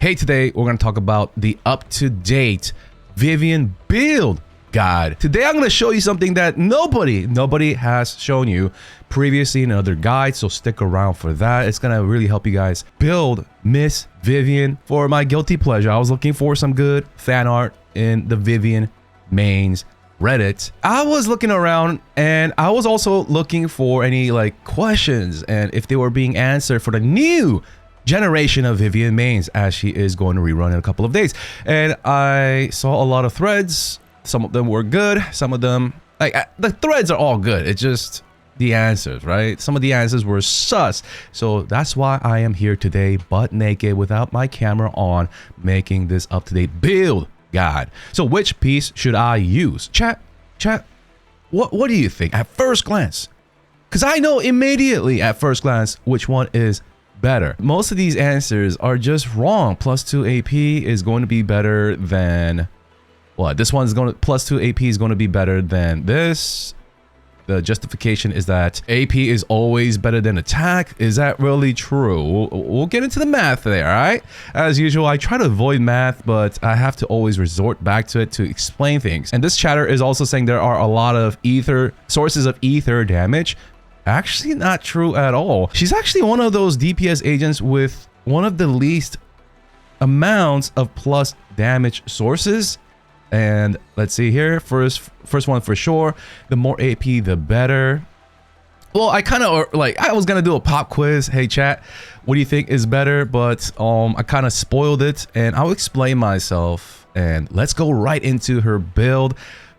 Hey, today we're going to talk about the up-to-date Vivian build guide. Today I'm going to show you something that nobody has shown you previously in other guides, so stick around for that. It's going to really help you guys build Miss Vivian. For my guilty pleasure, I was looking for some good fan art in the VivianMains Reddit. I was looking around and I was also looking for any like questions and if they were being answered for the new generation of VivianMains, as she is going to rerun in a couple of days. And I saw a lot of threads. Some of them were good, some of them, like, the threads are all good. It's just the answers, right? Some of the answers were sus. So that's why I am here today, butt naked, without my camera on, making this up-to-date build guide. So which piece should I use? Chat, what do you think at first glance? Because I know immediately at first glance which one is better. Most of these answers are just wrong. +2 AP is going to be better than... Well, this one's going to +2 AP is going to be better than this. The justification is that AP is always better than attack. Is that really true? We'll get into the math there, all right? As usual, I try to avoid math, but I have to always resort back to it to explain things. And this chatter is also saying there are a lot of sources of ether damage. Actually, not true at all. She's actually one of those DPS agents with one of the least amounts of plus damage sources. And let's see here, first one for sure, the more AP the better. Well, I kind of like, I was gonna do a pop quiz. Hey chat, what do you think is better? But I kind of spoiled it, and I'll explain myself. And let's go right into her build.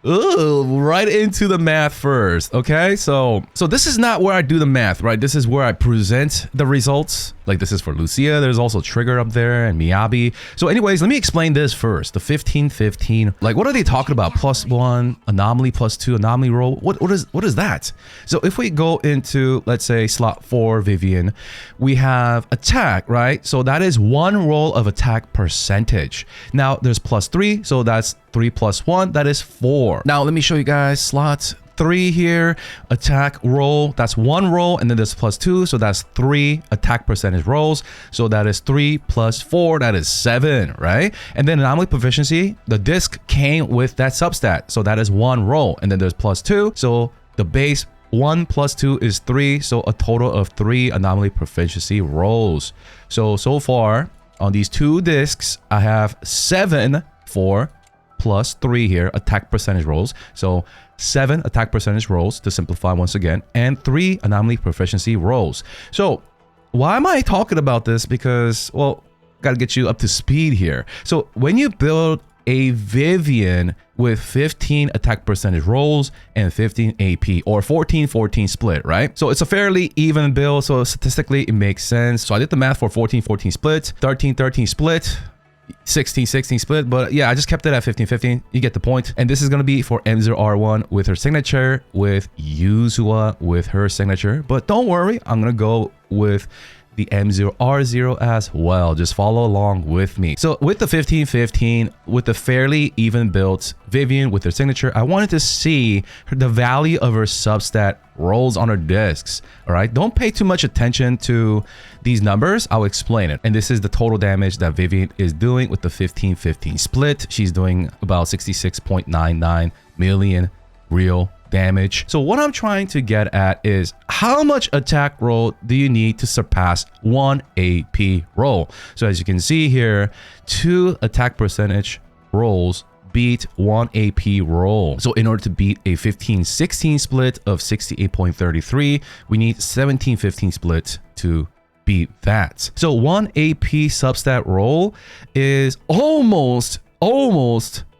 Ooh, right into the math first. Okay, so this is not where I do the math, right? This is where I present the results. Like, this is for Lucia. There's also Trigger up there and Miyabi. So anyways, let me explain this first. The 15-15. Like, what are they talking about? +1 anomaly, +2 anomaly roll. What is that? So if we go into, let's say, slot 4 Vivian, we have attack, right? So that is 1 roll of attack percentage. Now there's +3, so that's 3 + 1, that is 4. Now let me show you guys slot 3 here, attack roll, that's 1 roll, and then there's +2, so that's 3 attack percentage rolls, so that is 3 + 4, that is 7, right? And then anomaly proficiency, the disc came with that substat, so that is 1 roll, and then there's +2, so the base 1 + 2 is 3, so a total of 3 anomaly proficiency rolls. So far on these 2 discs, I have 7 for +3 here, attack percentage rolls. So 7 attack percentage rolls, to simplify once again, and 3 anomaly proficiency rolls. So why am I talking about this? Because, well, gotta get you up to speed here. So when you build a Vivian with 15 attack percentage rolls and 15 AP, or 14-14 split, right? So it's a fairly even build, so statistically it makes sense. So I did the math for 14-14 split, 13-13 split, 16-16 split, but yeah, I just kept it at 15-15. You get the point. And this is going to be for M0R1 with her signature, with Yuzua with her signature. But don't worry, I'm going to go with the M0R0 as well. Just follow along with me. So with the 15-15, with the fairly even built Vivian with her signature, I wanted to see the value of her substat rolls on her discs. All right, don't pay too much attention to these numbers. I'll explain it. And this is the total damage that Vivian is doing with the 15-15 split. She's doing about 66.99 million real damage. So what I'm trying to get at is, how much attack roll do you need to surpass 1 AP roll? So as you can see here, 2 attack percentage rolls beat 1 AP roll. So in order to beat a 15-16 split of 68.33, we need 17-15 split to beat that. So 1 AP substat roll is almost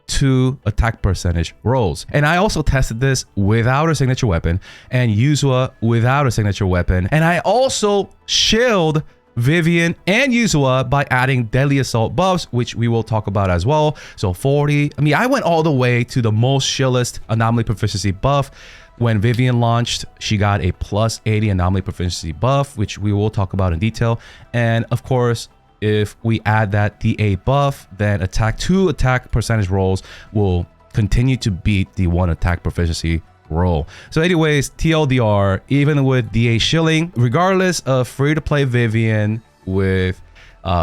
2 attack percentage rolls. And I also tested this without a signature weapon and Yuzua without a signature weapon. And I also shielded Vivian and Yuzua by adding deadly assault buffs, which we will talk about as well. So 40, I mean, I went all the way to the most shieldless anomaly proficiency buff. When Vivian launched, she got a +80 anomaly proficiency buff, which we will talk about in detail. And of course, if we add that DA buff, then 2 attack percentage rolls will continue to beat the 1 attack proficiency roll. So anyways, TLDR, even with DA shilling, regardless of free-to-play Vivian with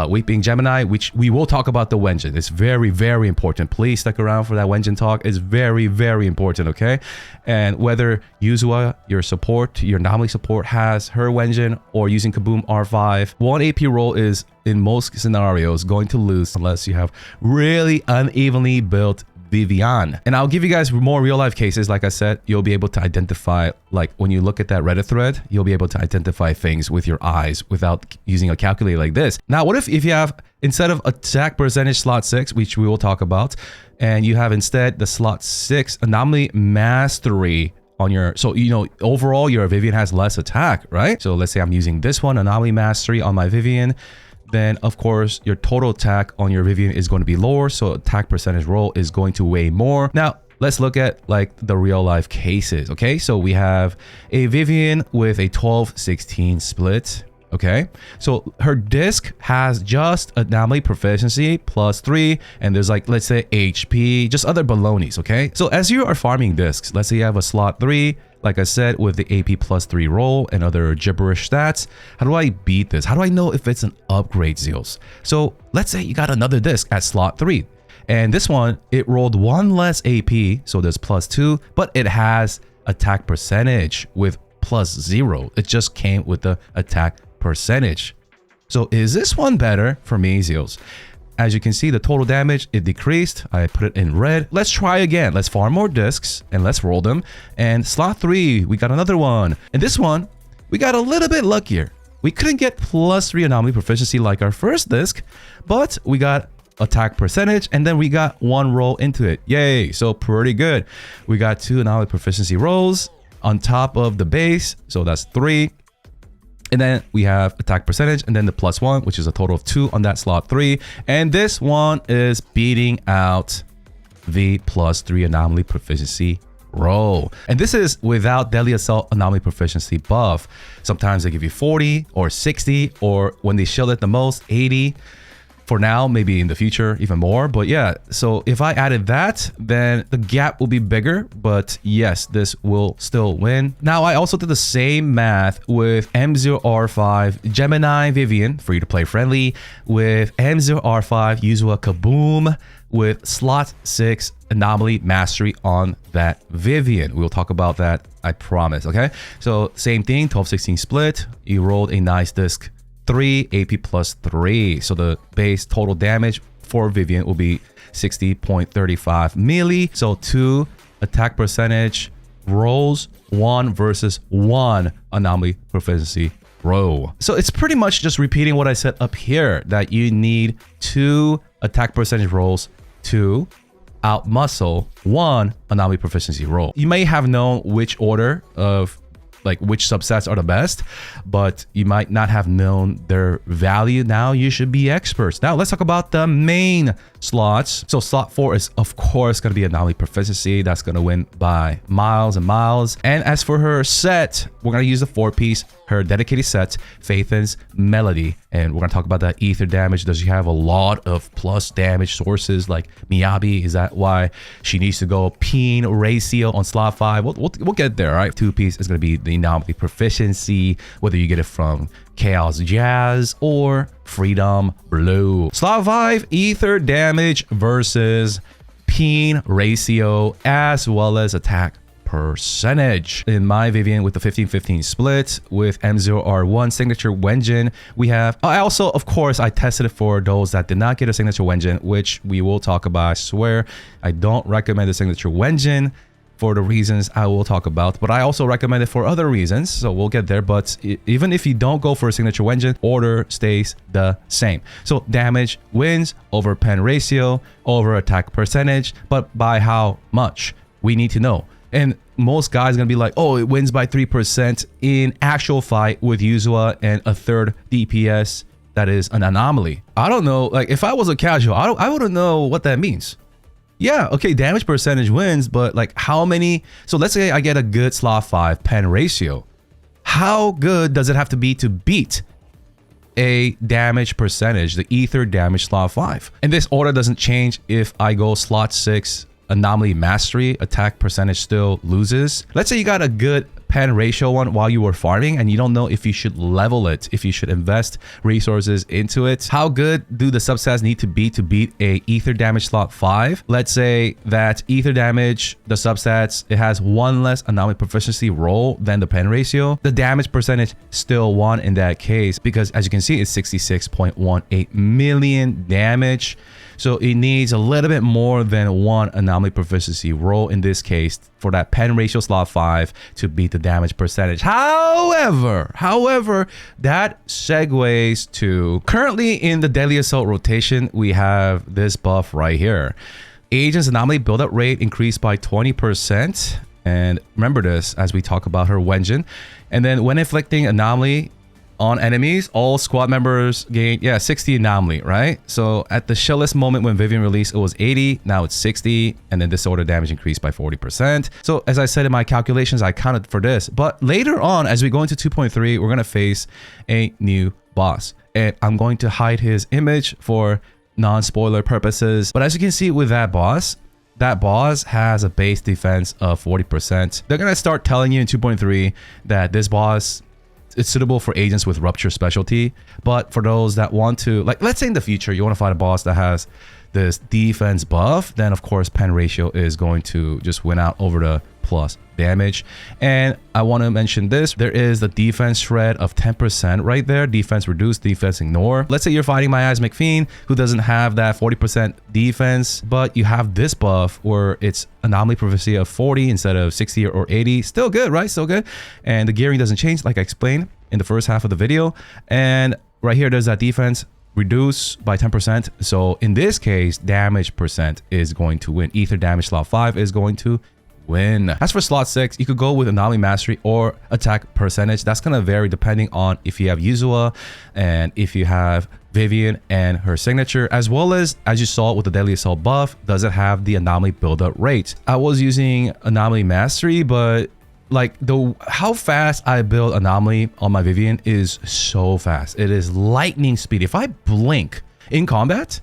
Weeping Gemini, which we will talk about the Wenjin. It's very, very important. Please stick around for that Wenjin talk. It's very, very important, okay? And whether Yuzua, your support, your anomaly support, has her Wenjin or using Kaboom R5, one AP roll is, in most scenarios, going to lose unless you have really unevenly built Vivian. And I'll give you guys more real life cases. Like I said, you'll be able to identify, like when you look at that Reddit thread, you'll be able to identify things with your eyes without using a calculator like this. Now, what if you have, instead of attack percentage slot 6, which we will talk about, and you have instead the slot 6 anomaly mastery on your, so you know, overall your Vivian has less attack, right? So let's say I'm using this one, anomaly mastery on my Vivian. Then of course your total attack on your Vivian is going to be lower, so attack percentage roll is going to weigh more. Now let's look at like the real life cases. Okay, so we have a Vivian with a 12-16 split. Okay, so her disc has just anomaly proficiency +3, and there's like, let's say HP, just other balonies. Okay, so as you are farming discs, let's say you have a slot 3, like I said, with the AP +3 roll and other gibberish stats. How do I beat this? How do I know if it's an upgrade, Zeals? So let's say you got another disc at slot 3, and this one, it rolled 1 less AP, so there's +2, but it has attack percentage with +0. It just came with the attack percentage. So is this one better for me, Zeals? As you can see, the total damage, it decreased. I put it in red. Let's try again. Let's farm more discs and let's roll them. And slot 3, we got another one. And this one, we got a little bit luckier. We couldn't get +3 anomaly proficiency like our first disc, but we got attack percentage, and then we got 1 roll into it. Yay, so pretty good. We got 2 anomaly proficiency rolls on top of the base, so that's 3. And then we have attack percentage and then the +1, which is a total of 2 on that slot 3. And this one is beating out the +3 anomaly proficiency roll. And this is without Deadly Assault anomaly proficiency buff. Sometimes they give you 40 or 60, or when they shield it the most, 80. For now, maybe in the future, even more. But yeah, so if I added that, then the gap will be bigger. But yes, this will still win. Now, I also did the same math with M0R5 Gemini Vivian, free to play friendly, with M0R5 Yuzua Kaboom, with slot 6 anomaly mastery on that Vivian. We'll talk about that, I promise, okay? So same thing, 12-16 split. You rolled a nice disc 3 AP +3, so the base total damage for Vivian will be 60.35 melee. So 2 attack percentage rolls, 1 versus 1 anomaly proficiency roll. So it's pretty much just repeating what I said up here, that you need 2 attack percentage rolls to outmuscle 1 anomaly proficiency roll. You may have known which order of like which subsets are the best, but you might not have known their value. Now you should be experts. Now let's talk about the main slots. So slot 4 is of course going to be anomaly proficiency. That's going to win by miles and miles. And as for her set, we're going to use the 4-piece, her dedicated set, Phaethon's Melody. And we're going to talk about that ether damage. Does she have a lot of plus damage sources like Miyabi? Is that why she needs to go Peen ratio on slot 5? We'll get there, all right? 2-piece is going to be the anomaly proficiency, whether you get it from Chaos Jazz or Freedom Blue. Slot 5, ether damage versus Peen ratio, as well as attack percentage. In my Vivian with the 15-15 split with M0R1 signature Wenjin, we have, I also, of course, I tested it for those that did not get a signature Wenjin, which we will talk about. I swear, I don't recommend the signature Wenjin for the reasons I will talk about, but I also recommend it for other reasons, so we'll get there. But even if you don't go for a signature Wenjin, order stays the same. So damage wins over pen ratio, over attack percentage, but by how much? We need to know. And most guys are going to be like, oh, it wins by 3% in actual fight with Yuzua and a third DPS. That is an anomaly. I don't know. Like, if I was a casual, I wouldn't know what that means. Yeah, okay, damage percentage wins, but like how many? So let's say I get a good slot 5 pen ratio. How good does it have to be to beat a damage percentage, the ether damage slot 5? And this order doesn't change if I go slot 6 anomaly mastery, attack percentage still loses. Let's say you got a good pen ratio one while you were farming and you don't know if you should level it, if you should invest resources into it. How good do the substats need to beat a ether damage slot 5? Let's say that ether damage, the substats, it has 1 less anomaly proficiency roll than the pen ratio. The damage percentage still 1 in that case, because as you can see, it's 66.18 million damage. So it needs a little bit more than 1 anomaly proficiency roll in this case for that pen ratio slot 5 to beat the damage percentage. However, that segues to currently in the Deadly Assault rotation, we have this buff right here. Agent's anomaly buildup rate increased by 20%. And remember this as we talk about her Engine. And then when inflicting anomaly on enemies, all squad members gain 60 anomaly, right? So at the shelless moment when Vivian released, it was 80, now it's 60, and then disorder damage increased by 40%. So as I said in my calculations, I counted for this. But later on, as we go into 2.3, we're gonna face a new boss, and I'm going to hide his image for non-spoiler purposes. But as you can see with that boss has a base defense of 40%. They're gonna start telling you in 2.3 that this boss, it's suitable for agents with rupture specialty, but for those that want to, like, let's say in the future you want to fight a boss that has this defense buff, then of course pen ratio is going to just win out over the plus damage. And I want to mention this, there is the defense shred of 10% right there. Defense reduce, defense ignore. Let's say you're fighting my eyes McPheen, who doesn't have that 40% defense, but you have this buff where it's anomaly proficiency of 40 instead of 60 or 80. Still good, right? Still good. And the gearing doesn't change, like I explained in the first half of the video. And right here, there's that defense reduce by 10%. So in this case, damage percent is going to win. Ether damage slot 5 is going to win. As for slot 6, you could go with anomaly mastery or attack percentage. That's going to vary depending on if you have Yuzua and if you have Vivian and her signature, as well as you saw with the Deadly Assault buff, does it have the anomaly buildup rate? I was using anomaly mastery, but like how fast I build anomaly on my Vivian is so fast. It is lightning speed. If I blink in combat,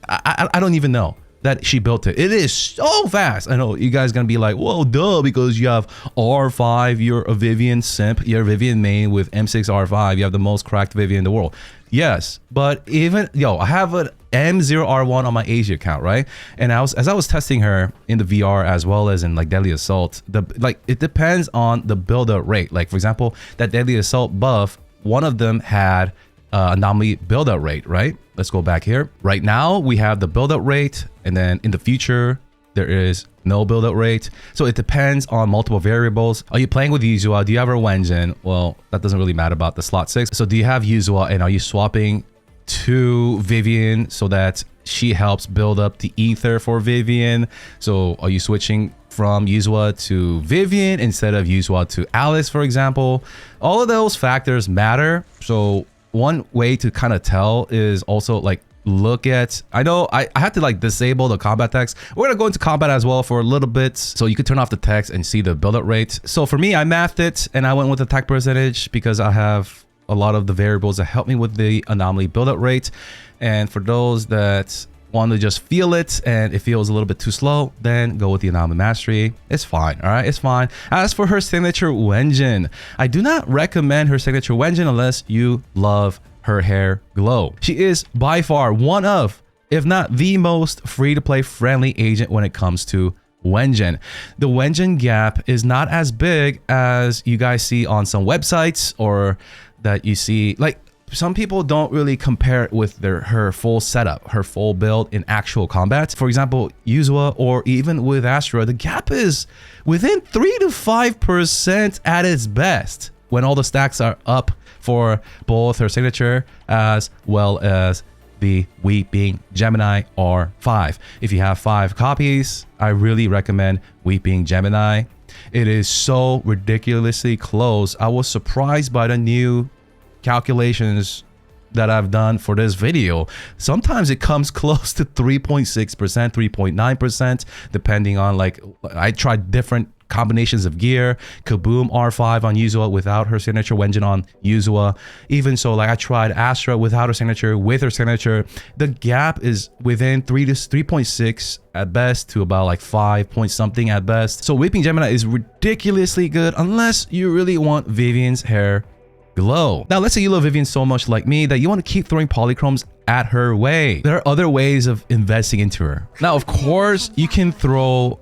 I don't even know that she built it. It is so fast. I know you guys gonna be like, whoa, duh, because you have R5, you're a Vivian simp, you're a Vivian main with M6 R5, you have the most cracked Vivian in the world. Yes, but even, I have an M0R1 on my Asia account, right? And as I was testing her in the VR as well as in like Deadly Assault, it depends on the build-up rate. Like for example, that Deadly Assault buff, one of them had anomaly build-up rate, right? Let's go back here. Right now we have the build-up rate, and then in the future there is no build-up rate. So it depends on multiple variables. Are you playing with Yuzua? Do you have her Engine? Well, that doesn't really matter about the slot 6. So do you have Yuzua, and are you swapping to Vivian so that she helps build up the ether for Vivian? So are you switching from Yuzua to Vivian instead of Yuzua to Alice, for example? All of those factors matter. So one way to kind of tell is also like look at, I know I had to like disable the combat text. We're gonna go into combat as well for a little bit, so you could turn off the text and see the build-up rate. So for me, I mathed it and I went with attack percentage because I have a lot of the variables that help me with the anomaly build-up rate. And for those that want to just feel it and it feels a little bit too slow, then go with the anomaly mastery. It's fine. All right, it's fine. As for her signature Engine, I do not recommend her signature Engine unless you love her hair glow. She is by far one of, if not the most free-to-play friendly agent when it comes to Engine. The Engine gap is not as big as you guys see on some websites, or that you see, like some people don't really compare it with her full setup, her full build in actual combat. For example, Yuzua or even with Astra, the gap is within 3 to 5% at its best when all the stacks are up for both her signature as well as the Weeping Gemini R5. If you have 5 copies, I really recommend Weeping Gemini. It is so ridiculously close. I was surprised by the new calculations that I've done for this video. Sometimes it comes close to 3.6%, 3.9%, depending on, like, I tried different combinations of gear. Kaboom R5 on Yuzua without her signature engine on Yuzua. Even so, like I tried Astra without her signature, with her signature. The gap is within 3.6 at best to about like 5 point something at best. So Weeping Gemini is ridiculously good unless you really want Vivian's hair glow. Now, let's say you love Vivian so much like me that you want to keep throwing polychromes at her way. There are other ways of investing into her. Now, of course, you can throw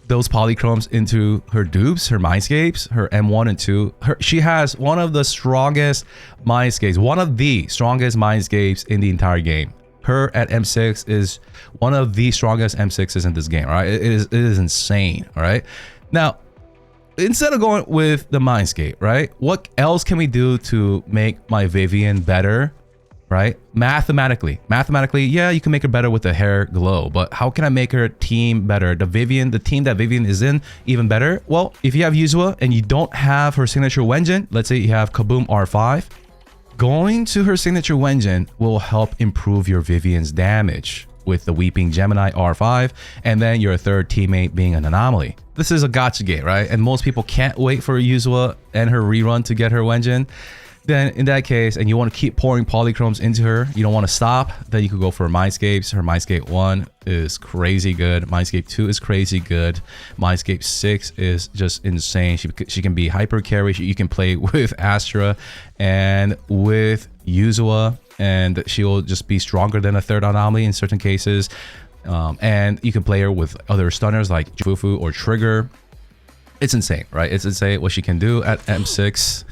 those polychromes into her dupes, her mindscapes, her M1 and 2. She has one of the strongest mindscapes, one of the strongest mindscapes in the entire game. Her at M6 is one of the strongest M6s in this game, all right? It is insane, all right? Now, instead of going with the mindscape, right? What else can we do to make my Vivian better? Right? Mathematically, yeah, you can make her better with the hair glow, but how can I make her team better? The team that Vivian is in, even better? Well, if you have Yuzua and you don't have her signature engine, let's say you have Kaboom R5, going to her signature engine will help improve your Vivian's damage with the Weeping Gemini R5, and then your third teammate being an anomaly. This is a gotcha gate, right? And most people can't wait for Yuzua and her rerun to get her engine. Then in that case, and you want to keep pouring polychromes into her, you don't want to stop, then you could go for Mindscapes. Her Mindscape 1 is crazy good. Mindscape 2 is crazy good. Mindscape 6 is just insane. She can be hyper carry. You can play with Astra and with Yuzua, and she will just be stronger than a third anomaly in certain cases. And you can play her with other stunners like Fufu or Trigger. It's insane, right? It's insane what she can do at M6.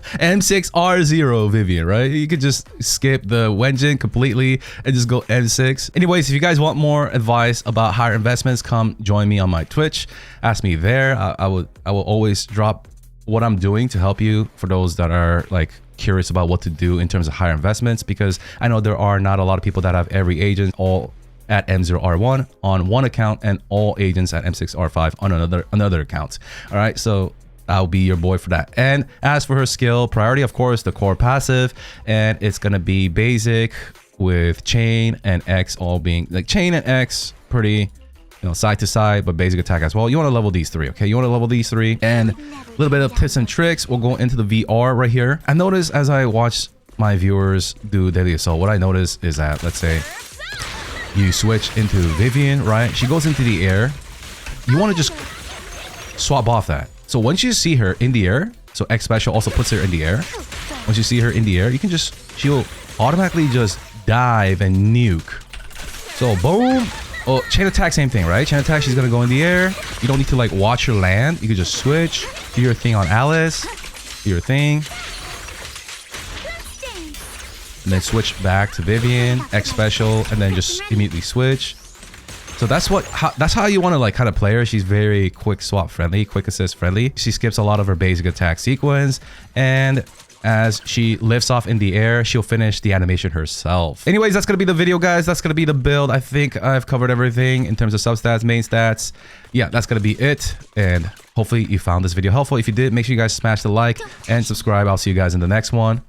M6R0 Vivian, right? You could just skip the engine completely and just go M6. Anyways, if you guys want more advice about higher investments, come join me on my Twitch. Ask me there. I will always drop what I'm doing to help you for those that are like curious about what to do in terms of higher investments, because I know there are not a lot of people that have every agent all at M0R1 on one account and all agents at M6R5 on another account. All right, so I'll be your boy for that. And as for her skill, priority, of course, the core passive, and it's gonna be basic with chain and X all being like chain and X pretty, you know, side to side, but basic attack as well. You want to level these three, okay? You want to level these three, and a little bit of tips and tricks. We'll go into the VR right here. I noticed as I watch my viewers do daily assault, what I notice is that, let's say you switch into Vivian, right? She goes into the air. You want to just swap off that. So once you see her in the air, so X special also puts her in the air. Once you see her in the air, you can just, she'll automatically just dive and nuke. So boom. Oh, chain attack, same thing, right? Chain attack, she's gonna go in the air. You don't need to like watch her land. You can just switch, do your thing on Alice, do your thing. And then switch back to Vivian, X special, and then just immediately switch. So that's how you want to like kind of play her. She's very quick swap friendly, quick assist friendly. She skips a lot of her basic attack sequence, and as she lifts off in the air, she'll finish the animation herself. Anyways, that's gonna be the video, guys. That's gonna be the build. I think I've covered everything in terms of substats, main stats. Yeah, that's gonna be it. And hopefully you found this video helpful. If you did, make sure you guys smash the like and subscribe. I'll see you guys in the next one.